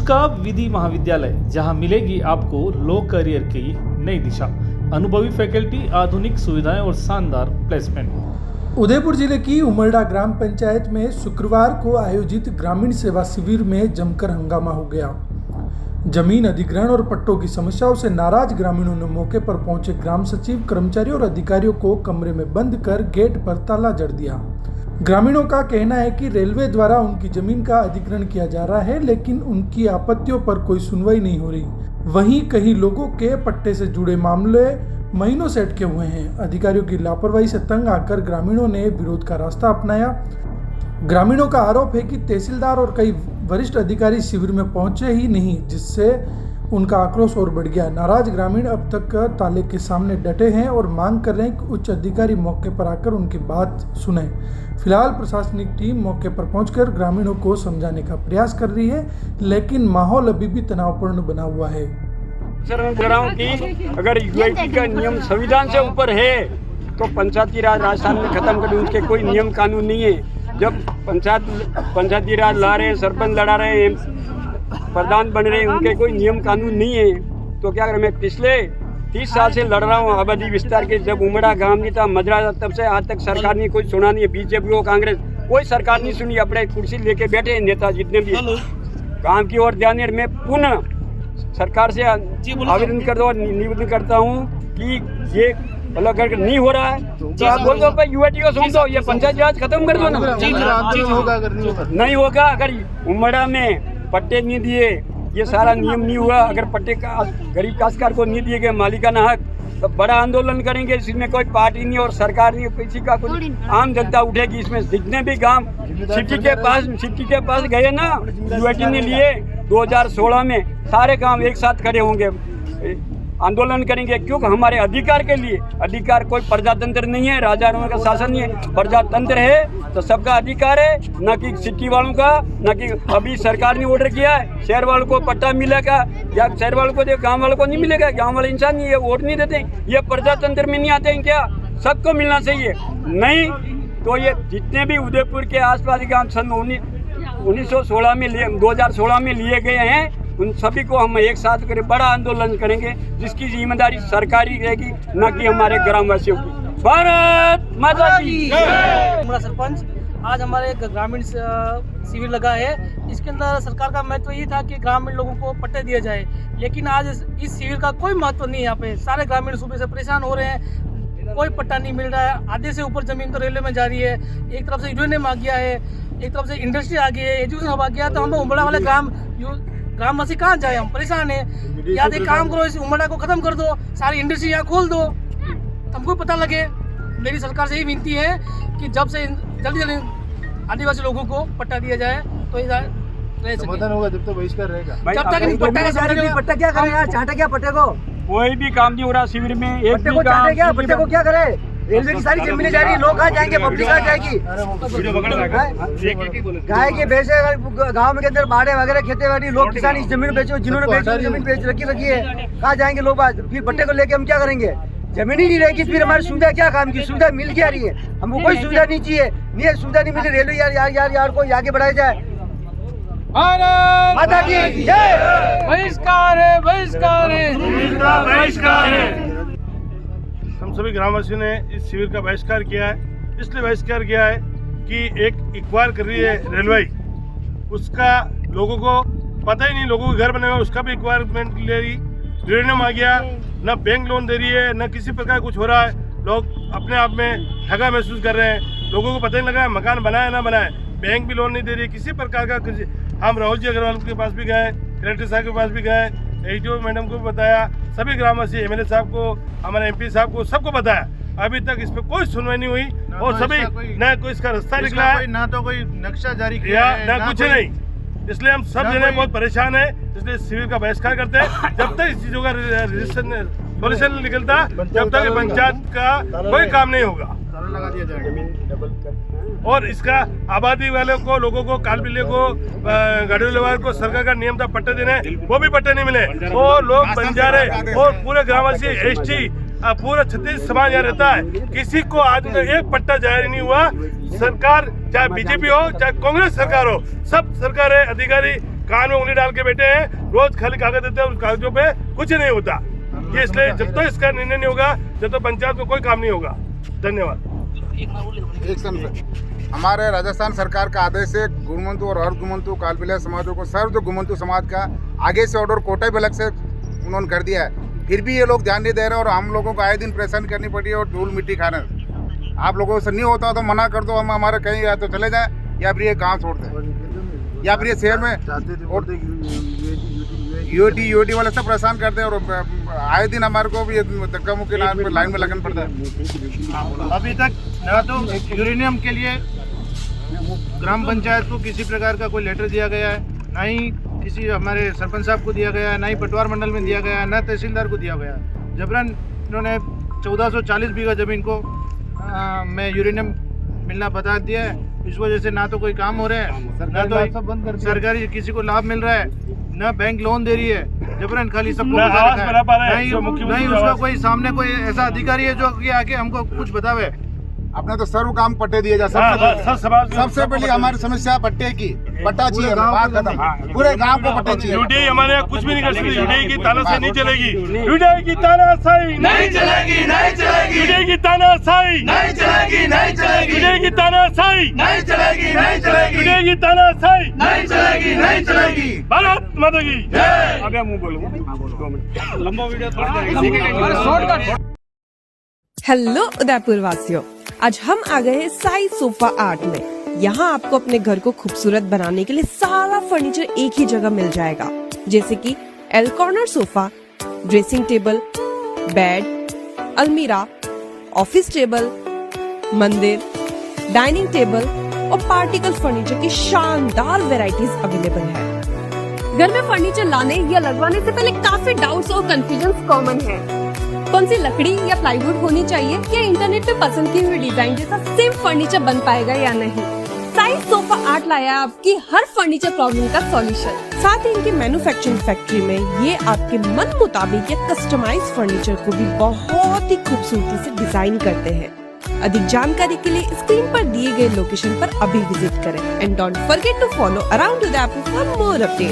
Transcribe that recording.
का विधि महाविद्यालय, जहां मिलेगी आपको लॉ करियर की नई दिशा, अनुभवी फैकल्टी, आधुनिक सुविधाएं और शानदार प्लेसमेंट। उदयपुर जिले की उमरडा ग्राम पंचायत में शुक्रवार को आयोजित ग्रामीण सेवा शिविर में जमकर हंगामा हो गया। जमीन अधिग्रहण और पट्टों की समस्याओं से नाराज ग्रामीणों ने मौके पर पहुंचे ग्राम सचिव, कर्मचारियों और अधिकारियों को कमरे में बंद कर गेट पर ताला जड़ दिया। ग्रामीणों का कहना है कि रेलवे द्वारा उनकी जमीन का अधिग्रहण किया जा रहा है, लेकिन उनकी आपत्तियों पर कोई सुनवाई नहीं हो रही। वहीं कई लोगों के पट्टे से जुड़े मामले महीनों से अटके हुए हैं। अधिकारियों की लापरवाही से तंग आकर ग्रामीणों ने विरोध का रास्ता अपनाया। ग्रामीणों का आरोप है कि तहसीलदार और कई वरिष्ठ अधिकारी शिविर में पहुंचे ही नहीं, जिससे उनका आक्रोश और बढ़ गया। नाराज ग्रामीण अब तक ताले के सामने डटे हैं और मांग कर रहे हैं कि उच्च अधिकारी मौके पर आकर उनकी बात सुने। फिलहाल प्रशासनिक टीम मौके पर पहुंचकर ग्रामीणों को समझाने का प्रयास कर रही है, लेकिन माहौल अभी भी तनावपूर्ण बना हुआ है। सर मैं कह रहा हूँ कि अगर यूआईटी का नियम संविधान से ऊपर है तो पंचायती राज राजस्थान में खत्म कर, उनके कोई नियम कानून नहीं है। जब पंचायती राज ला रहे हैं, सरपंच लड़ा रहे हैं, प्रधान बन रहे हैं, उनके कोई नियम कानून नहीं है। तो क्या करें, मैं पिछले 30 साल से लड़ रहा हूँ आबादी विस्तार के। जब उमड़ा गांव नहीं था, मजरा था, तब से आज तक सरकार ने कोई सुना नहीं है। बीजेपी हो, कांग्रेस, कोई सरकार नहीं सुनी। अपने कुर्सी लेके बैठे हैं नेता जितने भी। गाँव की ओर ध्यान है। मैं पुनः सरकार से आवेदन करता हूँ, निवेदन करता हूँ कि ये अलग अगर नहीं हो रहा है तो आप बोल दो भाई यूआईटी को सौंप दो, ये पंचायत राज खत्म कर दो ना। नहीं होगा अगर उमड़ा में पट्टे नहीं दिए, ये सारा नियम नहीं हुआ, अगर पट्टे का गरीब काश्तकार को नहीं दिए गए मालिकाना हक, तो बड़ा आंदोलन करेंगे। इसमें कोई पार्टी नहीं और सरकार नहीं, किसी का कुछ, आम जनता उठेगी। इसमें जितने भी गांव सिटी के पास गए ना, यूआईटी ने लिए 2016 में, सारे गांव एक साथ खड़े होंगे, आंदोलन करेंगे। क्योंकि हमारे अधिकार के लिए, अधिकार कोई प्रजातंत्र नहीं है, राजा का शासन नहीं है, प्रजातंत्र है तो सबका अधिकार है, न कि सिटी वालों का, न कि अभी सरकार ने ऑर्डर किया है शहर वालों को पट्टा मिलेगा या शहर वालों को, गांव वालों को नहीं मिलेगा। गांव वाले इंसान नहीं है, वोट नहीं देते, ये प्रजातंत्र में नहीं आते हैं क्या? सबको मिलना चाहिए। नहीं तो ये जितने भी उदयपुर के आसपास गांव सन 1916 में 2016 में लिए गए हैं, उन सभी को हम एक साथ करें, बड़ा आंदोलन करेंगे, जिसकी जिम्मेदारी सरकारी रहेगी, न कि हमारे ग्रामवासियों की। भारत माता की जय। हमारा सरपंच, आज हमारे एक ग्रामीण शिविर लगा है। इसके अंदर सरकार का महत्व ये था कि ग्रामीण लोगों को पट्टे दिए जाए, लेकिन आज इस शिविर का कोई महत्व नहीं है। यहाँ पे सारे ग्रामीण सुबह से परेशान हो रहे हैं, कोई पट्टा नहीं मिल रहा है। आधे से ऊपर जमीन तो रेलवे में जा रही है, एक तरफ से यूनियन आ गया है, एक तरफ से इंडस्ट्री आ गई है, एजुकेशन हब आ गया। तो हम उमड़ा वाले ग्रामवासी कहाँ जाए? हम परेशान है। या एक काम करो, इस उमड़ा को खत्म कर दो, सारी इंडस्ट्री यहाँ खोल दो, हमको पता लगे। मेरी सरकार से यही विनती है कि जब से जल्दी आदिवासी लोगों को पट्टा दिया जाए तो ये समाधान होगा। जब तक बहिष्कार रहेगा, जब तक नहीं पट्टा क्या करे यार, चाटे क्या पट्टे को? कोई भी काम नहीं हो रहा शिविर में। एक पट्टे को चाटे क्या, पट्टे को क्या करे? रेलवे की सारी जमीनें जा रही है, लोग कहाँ जाएंगे? पब्लिक कहाँ जाएगी? गाय के भैंसे गाँव के अंदर बाड़े वगैरह खेती वाली लोग किसान इस जमीन बेचो, जिन्होंने बेचो जमीन बेच रखी है, कहाँ जाएंगे लोग? आज फिर पट्टे को लेके हम क्या करेंगे? जमीन ही नहीं रहेगी, फिर हमारी सुविधा क्या काम की? सुविधा मिल क्या रही है? हमको कोई सुविधा नहीं चाहिए, नहीं सुविधा नहीं मिली। रेलवे यार को आगे बढ़ाया जाए। माता की जय। बहिष्कार है, बहिष्कार है, बहिष्कार है। हम सभी ग्रामवासियों ने इस शिविर का बहिष्कार किया है। इसलिए बहिष्कार किया है कि एक इकबार कर रही है रेलवे, उसका लोगों को पता ही नहीं, लोगों के घर बने हुए, उसका भी रिक्वायरमेंट ले रही, यूरेनियम आ गया, न बैंक लोन दे रही है, न किसी प्रकार कुछ हो रहा है। लोग अपने आप में ठगा महसूस कर रहे हैं, लोगों को पता ही लगा है मकान बनाए ना बनाए, बैंक भी लोन नहीं दे रही है, किसी प्रकार का। हम राहुल जी अग्रवाल के पास भी गए, कलेक्टर साहब के पास भी गए, एडीओ मैडम को भी बताया, सभी ग्रामवासी, एमएलए साहब को, हमारे एमपी साहब को, सबको बताया। अभी तक इस पर कोई सुनवाई नहीं हुई और सभी न कोई इसका रास्ता निकला है, ना तो कोई नक्शा जारी किया, न कुछ नहीं। इसलिए हम सब जने बहुत परेशान है। इसलिए शिविर का बहिष्कार करते हैं। जब तक इस चीजों का सोल्यूशन नहीं निकलता, जब तक पंचायत का कोई काम नहीं होगा। लगा दिया जाएगा और इसका आबादी वालों को, लोगों को, कालबिल्ले को, गढ़वाल को सरकार का नियम था पट्टे देने, वो भी पट्टे नहीं मिले। वो लोग बंजारे और पूरे ग्रामवासी एसटी, पूरा छत्तीस समाज यहाँ रहता है, किसी को आज एक पट्टा जारी नहीं हुआ। सरकार चाहे बीजेपी हो चाहे कांग्रेस सरकार हो, सब सरकारें अधिकारी कान में उंगली डाल के बैठे हैं, रोज खाली कागज देते हैं, उस कागजों पे कुछ नहीं होता। ये इसलिए जब तक इसका निर्णय नहीं होगा, जब तक पंचायत में कोई काम नहीं होगा। धन्यवाद। एक सेकंड। हमारे राजस्थान सरकार का आदेश है गुमंतु और अर्धगुमंतु कालबिलिया समाजों को सर्व गुमंतु समाज का आगे से ऑर्डर कोटा भी अलग से उन्होंने कर दिया है, फिर भी ये लोग ध्यान नहीं दे रहे और हम लोगों को आए दिन परेशान करनी पड़ी है और धूल मिट्टी खा रहे हैं। आप लोगों से नहीं होता तो मना कर दो, हम हमारे कहीं या तो चले जाए या फिर ये गाँव छोड़ दें या फिर ये शहर में यूटी वाले सब परेशान करते हैं और आए दिन हमारे को भी धक्का मुक्की लाइन में लगन पड़ता है। अभी तक ना तो यूरेनियम के लिए ग्राम पंचायत को किसी प्रकार का कोई लेटर दिया गया है, ना ही किसी हमारे सरपंच साहब को दिया गया है, ना ही पटवार मंडल में दिया गया है, ना तहसीलदार को दिया गया है। जबरन इन्होंने 1440 बीघा जमीन को में यूरेनियम मिलना बता दिया है। इस वजह से ना तो कोई काम हो रहा है, ना तो सरकारी किसी को लाभ मिल रहा है, ना बैंक लोन दे रही है। जबरन खाली सबको नहीं उसका कोई सामने कोई ऐसा अधिकारी है जो कि आके हमको कुछ बतावे। अपने तो सर्व काम पट्टे दिए जा सबसे पहले हमारी समस्या पट्टे की, पट्टा चाहिए, बात खत्म। पूरे गांव को पट्टे चाहिए। यूडीआई हमारे यहाँ कुछ भी नहीं कर सकती। यूडीआई की तानाशाही नहीं चलेगी। यूडीआई की तानाशाही नहीं चलेगी, नहीं चलेगी। यूडीआई की तानाशाही नहीं चलेगी, नहीं चलेगी। यूडीआई की तानाशाही नहीं चलेगी, नहीं चलेगी। यूडीआई की तानाशाही नहीं चलेगी, नहीं चलेगी। भारत माता की जय। अब मुंह बोलूंगा, लंबा वीडियो थोड़ा। हेलो उदयपुर वासियों, आज हम आ गए हैं साई सोफा आर्ट में। यहाँ आपको अपने घर को खूबसूरत बनाने के लिए सारा फर्नीचर एक ही जगह मिल जाएगा, जैसे कि L corner sofa, dressing table, bed, अलमीरा, ऑफिस टेबल, मंदिर, डाइनिंग टेबल और पार्टिकल फर्नीचर की शानदार वैरायटीज अवेलेबल है। घर में फर्नीचर लाने या लगवाने से पहले काफी डाउट्स और कंफ्यूजन कॉमन है। कौन सी लकड़ी या प्लाईवुड होनी चाहिए, क्या इंटरनेट पे पसंद की हुई डिजाइन जैसा सेम फर्नीचर बन पाएगा या नहीं। साई सोफा आर्ट लाया आपकी हर फर्नीचर प्रॉब्लम का सॉल्यूशन। साथ ही इनकी मैन्युफैक्चरिंग फैक्ट्री में ये आपके मन मुताबिक या कस्टमाइज फर्नीचर को भी बहुत ही खूबसूरती से डिजाइन करते हैं। अधिक जानकारी के लिए स्क्रीन पर दिए गए लोकेशन पर अभी विजिट करें and don't forget to follow around Udaipur for more update.